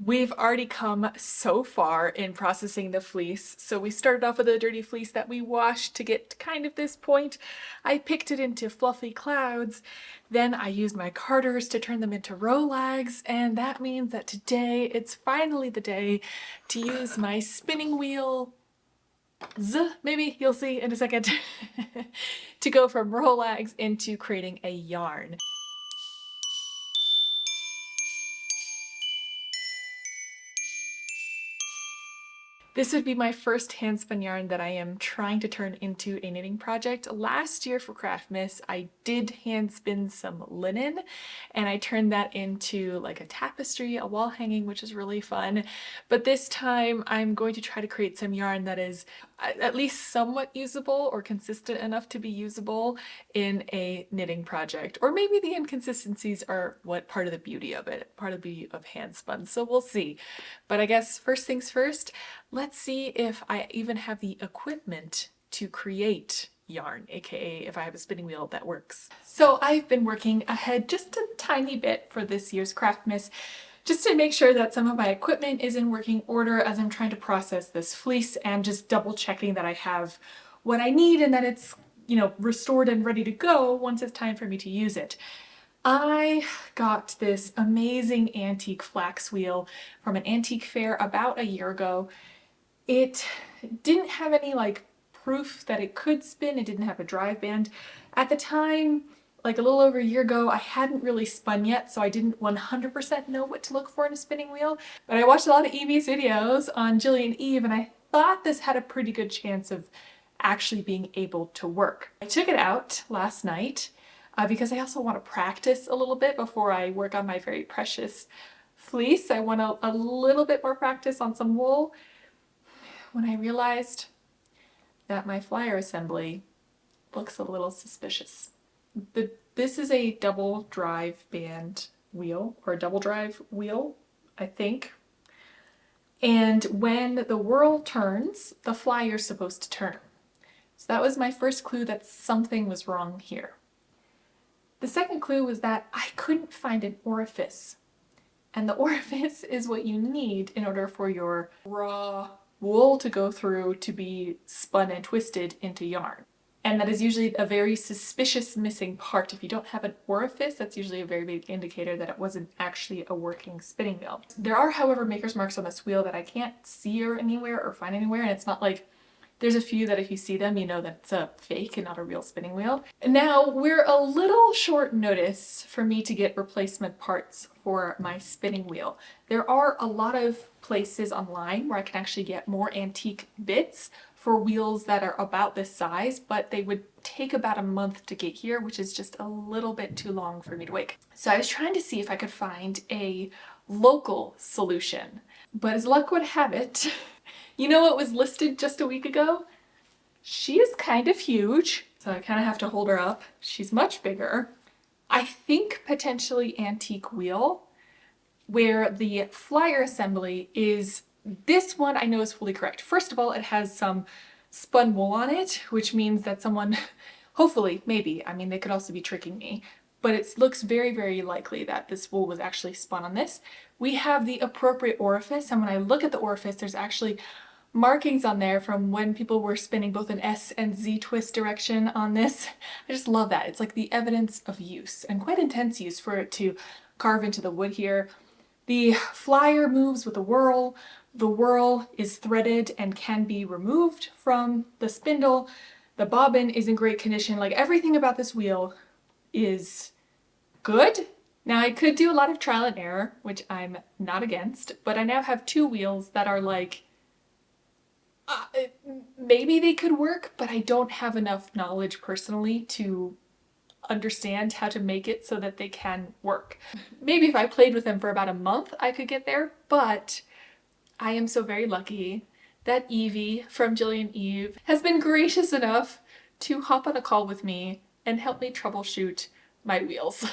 We've already come so far in processing the fleece. So we started off with a dirty fleece that we washed to get to kind of this point. I picked it into fluffy clouds. Then I used my carders to turn them into rolags. And that means that today it's finally the day to use my spinning wheel, maybe you'll see in a second, to go from rolags into creating a yarn. This would be my first hand spun yarn that I am trying to turn into a knitting project. Last year for Craftmas, I did hand spin some linen and I turned that into like a tapestry, a wall hanging, which is really fun. But this time I'm going to try to create some yarn that is at least somewhat usable or consistent enough to be usable in a knitting project. Or maybe the inconsistencies are what part of the beauty of it, part of the beauty of hand spun. So we'll see. But I guess first things first, let's see if I even have the equipment to create yarn, aka if I have a spinning wheel that works. So I've been working ahead just a tiny bit for this year's Craftmas, just to make sure that some of my equipment is in working order as I'm trying to process this fleece, and just double checking that I have what I need and that it's, you know, restored and ready to go once it's time for me to use it. I got this amazing antique flax wheel from an antique fair about a year ago. It didn't have any like proof that it could spin. It didn't have a drive band. At the time, like a little over a year ago, I hadn't really spun yet, so I didn't 100% know what to look for in a spinning wheel. But I watched a lot of Evie's videos on Jilly and Eve, and I thought this had a pretty good chance of actually being able to work. I took it out last night because I also want to practice a little bit before I work on my very precious fleece. I want a little bit more practice on some wool. When I realized that my flyer assembly looks a little suspicious. This is a double drive band wheel, or a double drive wheel, I think. And when the whirl turns, the flyer's supposed to turn. So that was my first clue that something was wrong here. The second clue was that I couldn't find an orifice. And the orifice is what you need in order for your raw wool to go through to be spun and twisted into yarn. And that is usually a very suspicious missing part. If you don't have an orifice, that's usually a very big indicator that it wasn't actually a working spinning wheel. There are, however, maker's marks on this wheel that I can't see or anywhere or find anywhere, and it's not like there's a few that if you see them, you know that it's a fake and not a real spinning wheel. Now, we're a little short notice for me to get replacement parts for my spinning wheel. There are a lot of places online where I can actually get more antique bits for wheels that are about this size, but they would take about a month to get here, which is just a little bit too long for me to wait. So I was trying to see if I could find a local solution, but as luck would have it, you know what was listed just a week ago? She is kind of huge, so I kind of have to hold her up. She's much bigger. I think potentially antique wheel, where the flyer assembly is, this one I know is fully correct. First of all, it has some spun wool on it, which means that someone, hopefully, maybe, I mean, they could also be tricking me, but it looks very, very likely that this wool was actually spun on this. We have the appropriate orifice, and when I look at the orifice, there's actually markings on there from when people were spinning both an S and Z twist direction on this. I just love that. It's like the evidence of use, and quite intense use for it to carve into the wood here. The flyer moves with a whirl. The whirl is threaded and can be removed from the spindle. The bobbin is in great condition. Like, everything about this wheel is good. Now, I could do a lot of trial and error, which I'm not against, but I now have two wheels that are like, maybe they could work, but I don't have enough knowledge personally to understand how to make it so that they can work. Maybe if I played with them for about a month, I could get there, but I am so very lucky that Evie from Jilly and Eve has been gracious enough to hop on a call with me and help me troubleshoot my wheels.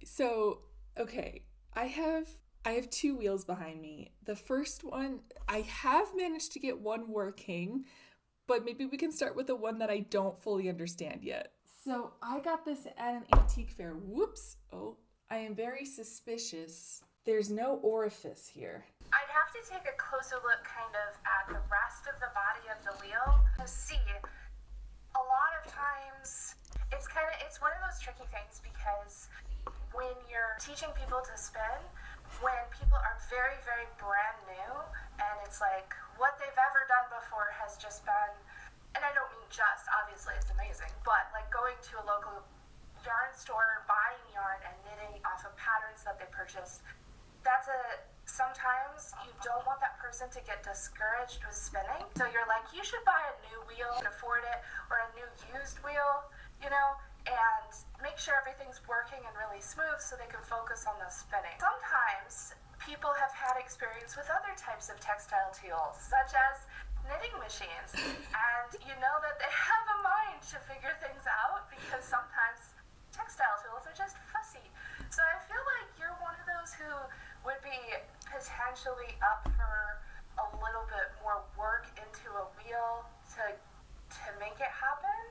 So, okay, I have two wheels behind me. The first one, I have managed to get one working, but maybe we can start with the one that I don't fully understand yet. So I got this at an antique fair. Whoops. Oh, I am very suspicious There's no orifice here. I'd have to take a closer look kind of at the rest of the body of the wheel to see. A lot of times it's one of those tricky things because when you're teaching people to spin, when people are very, very brand new and it's like what they've ever done before has just been, and I don't mean just, obviously it's amazing, but like going to a local yarn store, buying yarn and knitting off of patterns that they purchased, sometimes you don't want that person to get discouraged with spinning. So you're like, you should buy a new wheel and afford it, or a new used wheel, and make sure everything's working and really smooth so they can focus on the spinning. Sometimes people have had experience with other types of textile tools, such as knitting machines, and you know that they have a mind to figure things out because sometimes textile tools are just fussy. So I feel like you're one of those who would be potentially up for a little bit more work into a wheel to make it happen.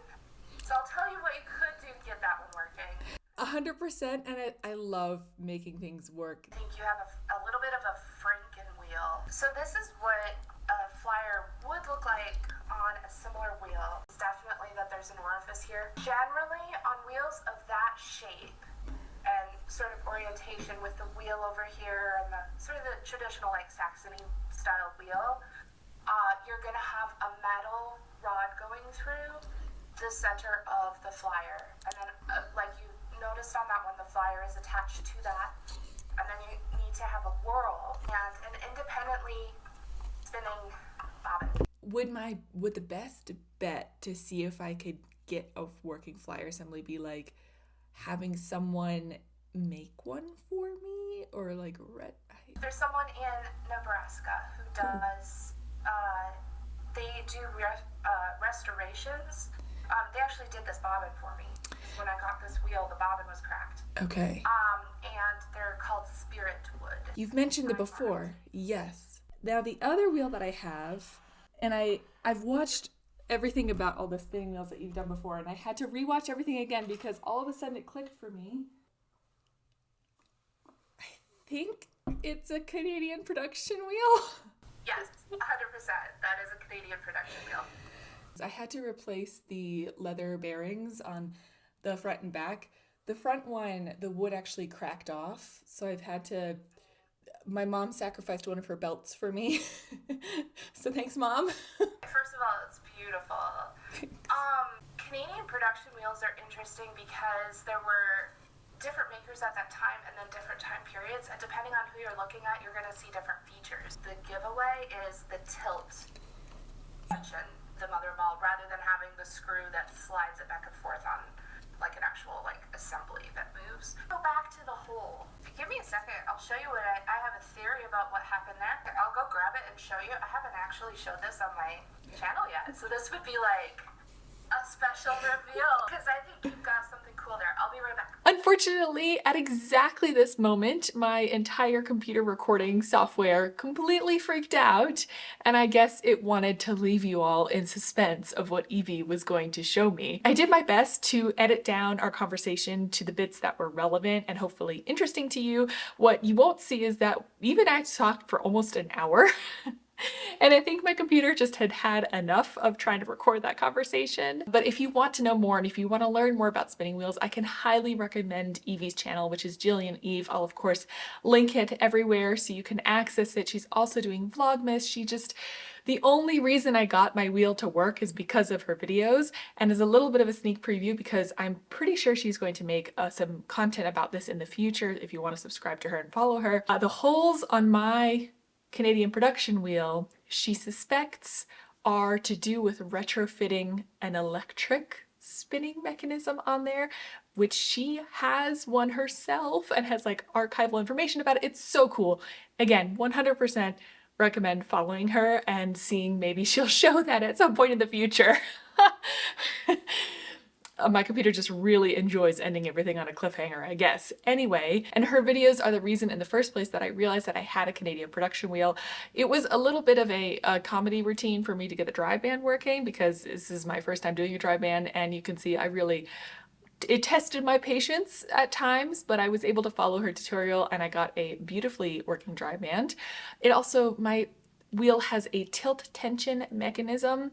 So I'll tell you what you could do to get that one working. 100%, and I love making things work. I think you have a little bit of a Franken wheel. So this is what a flyer would look like on a similar wheel. It's definitely that there's an orifice here. Generally on wheels of that shape and sort of orientation with the wheel over here and the sort of the traditional like Saxony style wheel, you're gonna have a metal rod going through the center of the flyer, and then like you noticed on that one, the flyer is attached to that, and then you need to have a whorl and an independently spinning bobbin. Would the best bet to see if I could get a working flyer assembly be like having someone make one for me, or like There's someone in Nebraska who does they do restorations. They actually did this bobbin for me. When I got this wheel, the bobbin was cracked. Okay. And they're called spirit wood. You've mentioned it before. Yes. Now the other wheel that I have, and I've watched everything about all the spinning wheels that you've done before, and I had to rewatch everything again because all of a sudden it clicked for me. I think it's a Canadian production wheel. Yes, 100%. That is a Canadian production wheel. I had to replace the leather bearings on the front and back. The front one, the wood actually cracked off, so I've had to... My mom sacrificed one of her belts for me. So thanks, Mom. First of all, it's beautiful. Canadian production wheels are interesting because there were different makers at that time and then different time periods, and depending on who you're looking at, you're going to see different features. The giveaway is the tilt function, the mother of all, rather than having the screw that slides it back and forth on like an actual like assembly that moves. Go back to the hole. Give me a second, I'll show you what I have a theory about what happened there. I'll go grab it and show you. I haven't actually showed this on my channel yet, so this would be like a special reveal because I think you've got something cool there. I'll be right back. Unfortunately, at exactly this moment, my entire computer recording software completely freaked out, and I guess it wanted to leave you all in suspense of what Evie was going to show me. I did my best to edit down our conversation to the bits that were relevant and hopefully interesting to you. What you won't see is that Evie and I talked for almost an hour. And I think my computer just had enough of trying to record that conversation. But if you want to know more and if you want to learn more about spinning wheels, I can highly recommend Evie's channel, which is Jillian Eve. I'll of course link it everywhere so you can access it. She's also doing Vlogmas. The only reason I got my wheel to work is because of her videos, and as a little bit of a sneak preview because I'm pretty sure she's going to make some content about this in the future if you want to subscribe to her and follow her. The holes on my Canadian production wheel, she suspects, are to do with retrofitting an electric spinning mechanism on there, which she has one herself and has like archival information about it. It's so cool. Again, 100% recommend following her and seeing maybe she'll show that at some point in the future. My computer just really enjoys ending everything on a cliffhanger, I guess. Anyway, and her videos are the reason in the first place that I realized that I had a Canadian production wheel. It was a little bit of a comedy routine for me to get the dry band working because this is my first time doing a dry band, and you can see I really it tested my patience at times, but I was able to follow her tutorial and I got a beautifully working dry band. It also, my wheel has a tilt tension mechanism.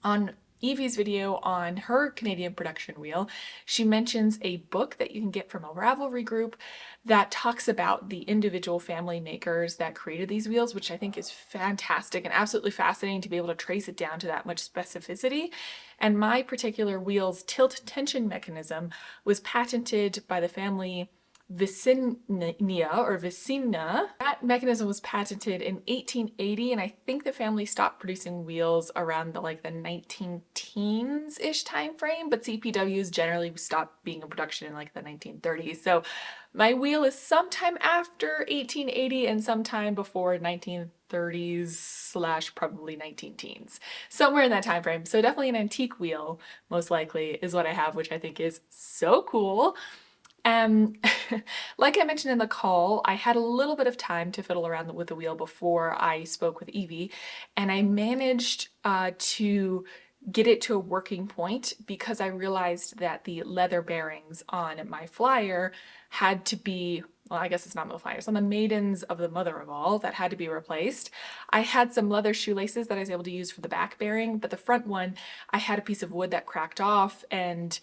On Evie's video on her Canadian production wheel, she mentions a book that you can get from a Ravelry group that talks about the individual family makers that created these wheels, which I think is fantastic and absolutely fascinating to be able to trace it down to that much specificity. And my particular wheel's tilt tension mechanism was patented by the family Vicinia or Vicina. That mechanism was patented in 1880, and I think the family stopped producing wheels around the 19 teens-ish time frame, but CPWs generally stopped being in production in the 1930s. So my wheel is sometime after 1880 and sometime before 1930s slash probably 19 teens. Somewhere in that time frame. So definitely an antique wheel, most likely, is what I have, which I think is so cool. Like I mentioned in the call, I had a little bit of time to fiddle around with the wheel before I spoke with Evie, and I managed to get it to a working point because I realized that the leather bearings on my flyer had to be, well, I guess it's not the flyers, on the maidens of the mother of all that had to be replaced. I had some leather shoelaces that I was able to use for the back bearing, but the front one, I had a piece of wood that cracked off and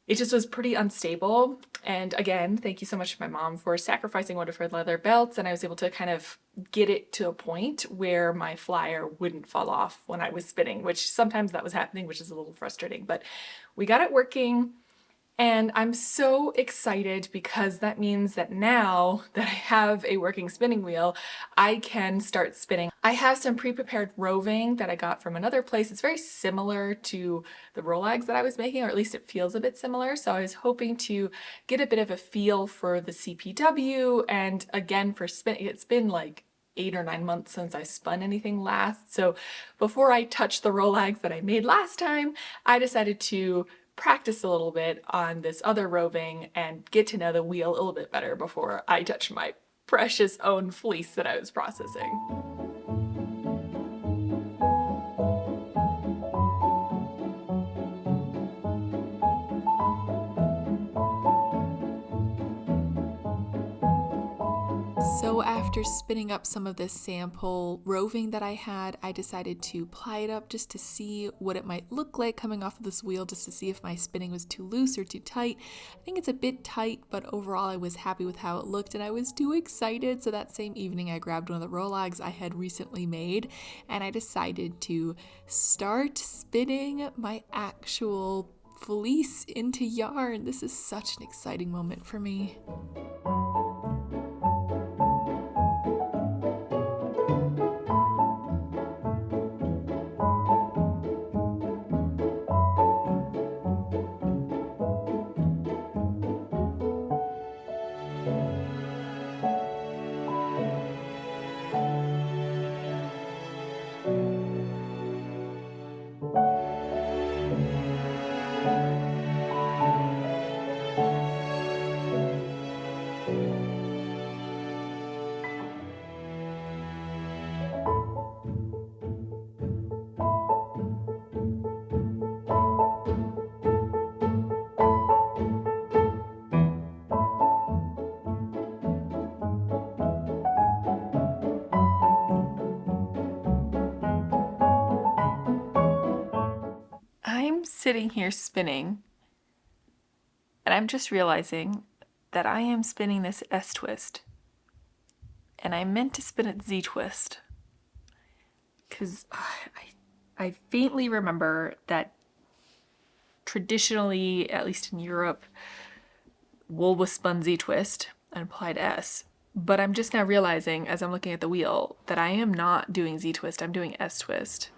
it just was pretty unstable. And again, thank you so much to my mom for sacrificing one of her leather belts, and I was able to kind of get it to a point where my flyer wouldn't fall off when I was spinning, which sometimes that was happening, which is a little frustrating, but we got it working. And I'm so excited because that means that now that I have a working spinning wheel, I can start spinning. I have some pre-prepared roving that I got from another place. It's very similar to the Rolags that I was making, or at least it feels a bit similar. So I was hoping to get a bit of a feel for the CPW and again for spinning. It's been like 8 or 9 months since I spun anything last. So before I touched the Rolags that I made last time, I decided to practice a little bit on this other roving and get to know the wheel a little bit better before I touch my precious own fleece that I was processing. So after spinning up some of this sample roving that I had, I decided to ply it up just to see what it might look like coming off of this wheel, just to see if my spinning was too loose or too tight. I think it's a bit tight, but overall I was happy with how it looked and I was too excited. So that same evening I grabbed one of the Rolags I had recently made and I decided to start spinning my actual fleece into yarn. This is such an exciting moment for me. I'm sitting here spinning and I'm just realizing that I am spinning this S twist and I meant to spin it Z twist because I faintly remember that traditionally, at least in Europe, wool was spun Z twist and applied S. But I'm just now realizing as I'm looking at the wheel that I am not doing Z twist, I'm doing S twist.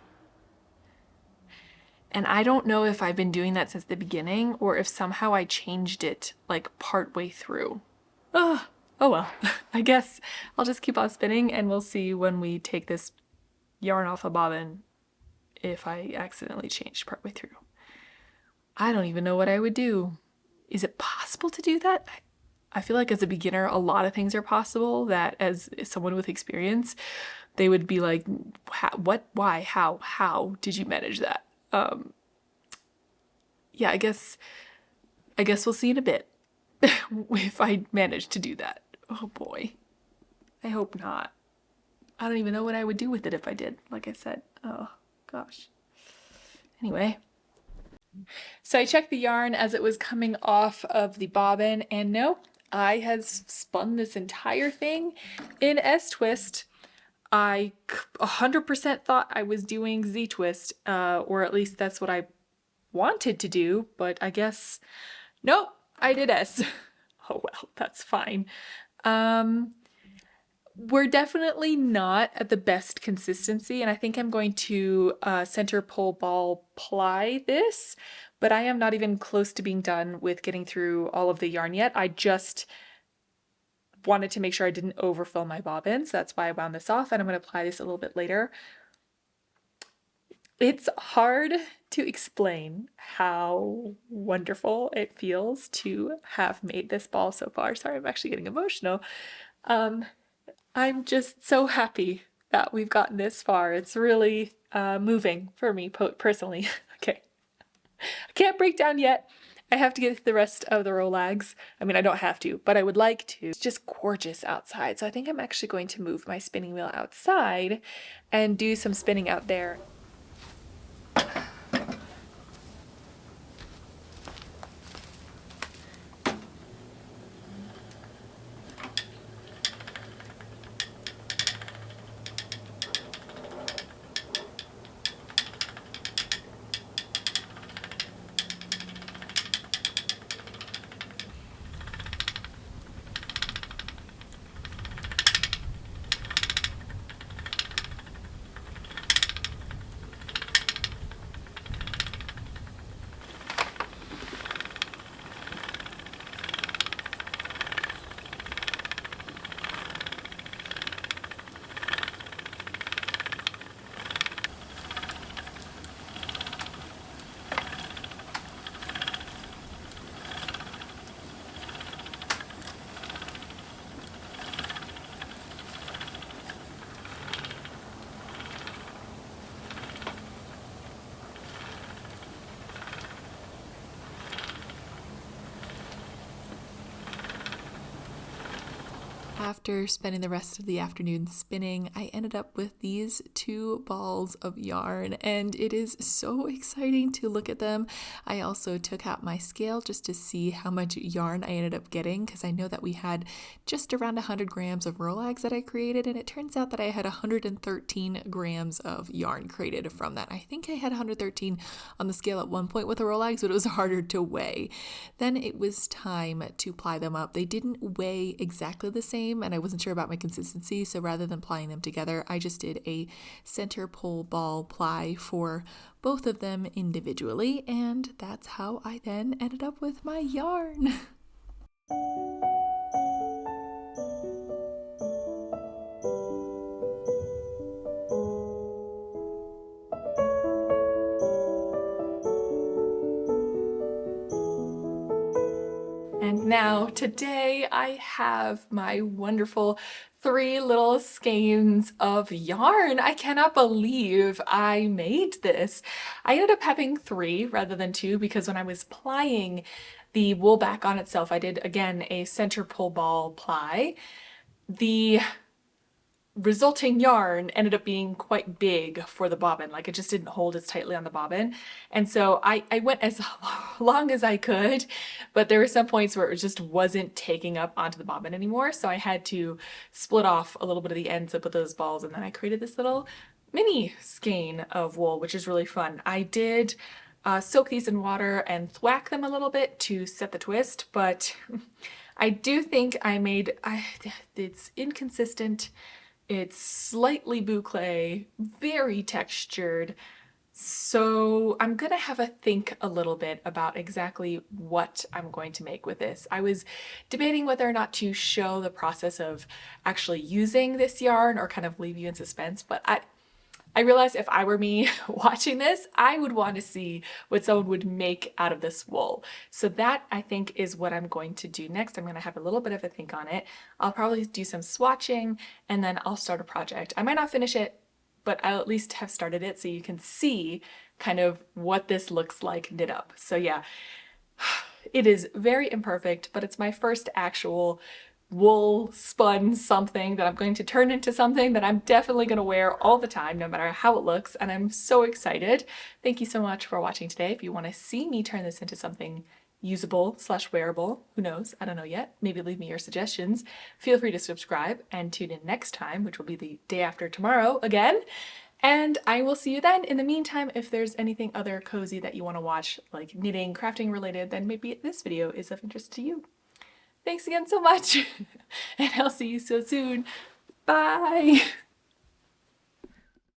And I don't know if I've been doing that since the beginning or if somehow I changed it like part way through. Oh well, I guess I'll just keep on spinning and we'll see when we take this yarn off a bobbin if I accidentally changed part way through. I don't even know what I would do. Is it possible to do that? I feel like as a beginner, a lot of things are possible that as someone with experience, they would be like, what, why, how did you manage that? Yeah, I guess I guess we'll see in a bit if I manage to do that. Oh boy. I hope not. I don't even know what I would do with it if I did, like I said. Oh gosh. Anyway. So I checked the yarn as it was coming off of the bobbin, and nope, I had spun this entire thing in S-twist. I 100% thought I was doing Z-twist, or at least that's what I wanted to do, but I guess, nope, I did S. Oh well, that's fine. We're definitely not at the best consistency, and I think I'm going to center pole ball ply this, but I am not even close to being done with getting through all of the yarn yet. I just wanted to make sure I didn't overfill my bobbin, so that's why I wound this off, and I'm going to apply this a little bit later. It's hard to explain how wonderful it feels to have made this ball so far. Sorry, I'm actually getting emotional. I'm just so happy that we've gotten this far. It's really moving for me personally. Okay, I can't break down yet. I have to get the rest of the Rolags. I mean, I don't have to, but I would like to. It's just gorgeous outside, so I think I'm actually going to move my spinning wheel outside and do some spinning out there. After spending the rest of the afternoon spinning, I ended up with these 2 balls of yarn, and it is so exciting to look at them. I also took out my scale just to see how much yarn I ended up getting, because I know that we had just around 100 grams of Rolags that I created, and it turns out that I had 113 grams of yarn created from that. I think I had 113 on the scale at one point with the Rolags, but it was harder to weigh. Then it was time to ply them up. They didn't weigh exactly the same, and I wasn't sure about my consistency, so rather than plying them together, I just did a center pole ball ply for both of them individually, and that's how I then ended up with my yarn. And now today I have my wonderful 3 little skeins of yarn. I cannot believe I made this. I ended up having 3 rather than 2 because when I was plying the wool back on itself, I did again a center pole ball ply. The resulting yarn ended up being quite big for the bobbin. Like, it just didn't hold as tightly on the bobbin. And so I went as long as I could, but there were some points where it just wasn't taking up onto the bobbin anymore. So I had to split off a little bit of the ends up with those balls, and then I created this little mini skein of wool, which is really fun. I did soak these in water and thwack them a little bit to set the twist, but I do think it's inconsistent. It's slightly boucle, very textured. So I'm gonna have a think a little bit about exactly what I'm going to make with this. I was debating whether or not to show the process of actually using this yarn or kind of leave you in suspense, but I realized if I were me watching this, I would want to see what someone would make out of this wool. So that, I think, is what I'm going to do next. I'm going to have a little bit of a think on it. I'll probably do some swatching, and then I'll start a project. I might not finish it, but I'll at least have started it so you can see kind of what this looks like knit up. So yeah, It is very imperfect, but it's my first actual wool spun something that I'm going to turn into something that I'm definitely going to wear all the time, no matter how it looks, and I'm so excited. Thank you so much for watching today. If you want to see me turn this into something usable slash wearable, who knows, I don't know yet, maybe leave me your suggestions. Feel free to subscribe and tune in next time, which will be the day after tomorrow again. And I will see you then. In the meantime, if there's anything other cozy that you want to watch, like knitting, crafting related, then maybe this video is of interest to you. Thanks again so much, and I'll see you so soon. Bye!